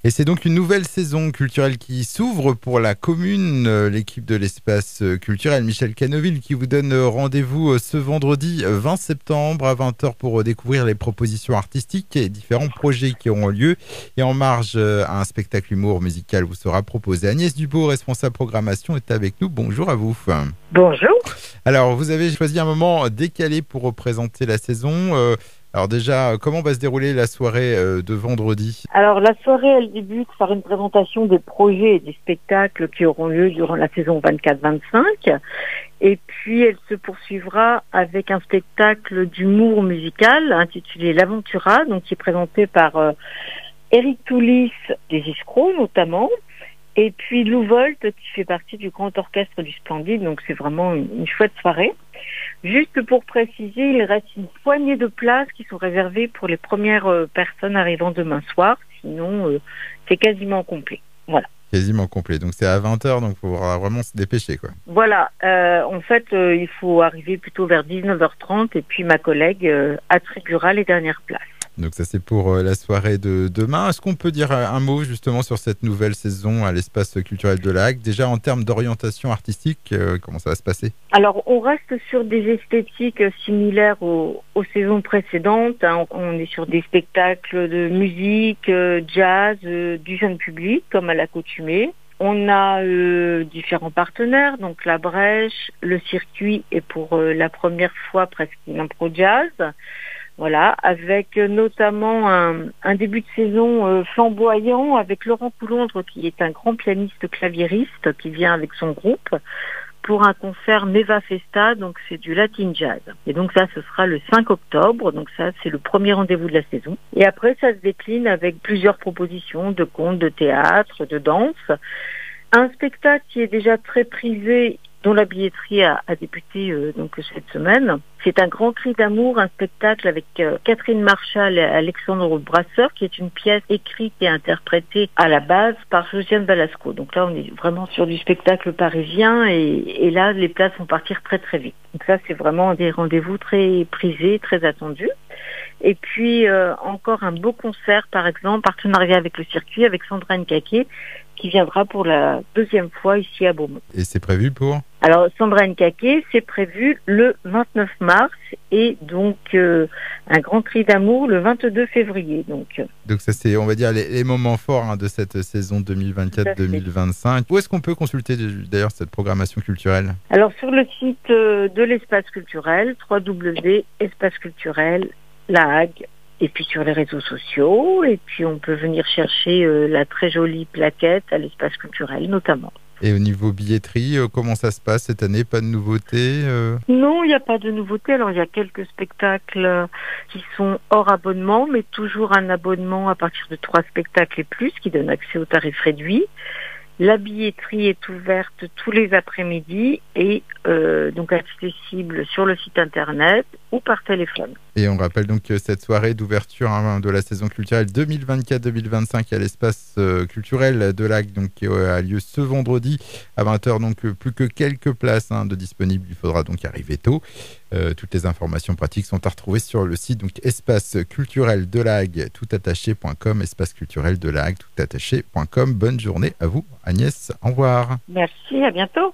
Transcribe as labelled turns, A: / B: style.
A: Et c'est donc une nouvelle saison culturelle qui s'ouvre pour la commune. L'équipe de l'espace culturel Michel Canoville qui vous donne rendez-vous ce vendredi 20 septembre à 20h pour découvrir les propositions artistiques et différents projets qui auront lieu. Et en marge, un spectacle humour musical vous sera proposé. Agnès Dubourg, responsable programmation, est avec nous. Bonjour à vous.
B: Bonjour.
A: Alors, vous avez choisi un moment décalé pour représenter la saison. Alors déjà, comment va se dérouler la soirée de vendredi ?
B: Alors la soirée, elle débute par une présentation des projets et des spectacles qui auront lieu durant la saison 24-25. Et puis elle se poursuivra avec un spectacle d'humour musical intitulé L'Aventura, donc qui est présenté par Eric Toulis des Escrocs notamment. Et puis Lou Volt qui fait partie du grand orchestre du Splendide, donc c'est vraiment une chouette soirée. Juste pour préciser, il reste une poignée de places qui sont réservées pour les premières personnes arrivant demain soir, sinon c'est quasiment complet. Voilà.
A: Quasiment complet, donc c'est à 20h, donc il faudra vraiment se dépêcher, quoi.
B: Voilà, en fait il faut arriver plutôt vers 19h30 et puis ma collègue attribuera les dernières places.
A: Donc ça c'est pour la soirée de demain. Est-ce qu'on peut dire un mot justement sur cette nouvelle saison à l'espace culturel de la Hague ? Déjà en termes d'orientation artistique, comment ça va se passer ?
B: Alors on reste sur des esthétiques similaires aux saisons précédentes. On est sur des spectacles de musique, jazz, du jeune public comme à l'accoutumée. On a différents partenaires, donc la Brèche, le circuit et pour la première fois presque une impro jazz. Voilà, avec notamment un début de saison flamboyant avec Laurent Coulondre qui est un grand pianiste claviériste qui vient avec son groupe pour un concert Neva Festa, donc c'est du latin jazz. Et donc ça, ce sera le 5 octobre, donc ça c'est le premier rendez-vous de la saison. Et après ça se décline avec plusieurs propositions de contes, de théâtre, de danse. Un spectacle qui est déjà très prisé, dont la billetterie a débuté donc cette semaine. C'est un grand cri d'amour, un spectacle avec Catherine Marchal et Alexandre Brasseur, qui est une pièce écrite et interprétée à la base par Josiane Balasco. Donc là, on est vraiment sur du spectacle parisien et là, les places vont partir très très vite. Donc ça, c'est vraiment des rendez-vous très prisés, très attendus. Et puis encore un beau concert, par exemple, partenariat avec le circuit, avec Sandra Nkake, qui viendra pour la deuxième fois ici à Beaumont.
A: Et c'est prévu pour ?
B: Alors Sandra Nkake, c'est prévu le 29 mars et donc un grand cri d'amour le 22 février. Donc
A: ça c'est, on va dire, les moments forts de cette saison 2024-2025. Où est-ce qu'on peut consulter d'ailleurs cette programmation culturelle ?
B: Alors sur le site de l'espace culturel, www.espace culturel La Hague, et puis sur les réseaux sociaux, et puis on peut venir chercher la très jolie plaquette à l'espace culturel notamment.
A: Et au niveau billetterie, comment ça se passe cette année ? Pas de nouveautés
B: Non, il n'y a pas de nouveautés. Alors il y a quelques spectacles qui sont hors abonnement, mais toujours un abonnement à partir de 3 spectacles et plus qui donne accès au tarif réduit. La billetterie est ouverte tous les après-midi et donc accessible sur le site internet ou par téléphone.
A: Et on rappelle donc cette soirée d'ouverture de la saison culturelle 2024-2025 à l'espace culturel de l'Ague, donc qui a lieu ce vendredi à 20h. Donc plus que quelques places de disponibles. Il faudra donc arriver tôt. Toutes les informations pratiques sont à retrouver sur le site donc espace culturel de l'Ague toutattaché.com, espace culturel de l'Ague toutattaché.com. Bonne journée à vous Agnès, au revoir.
B: Merci, à bientôt.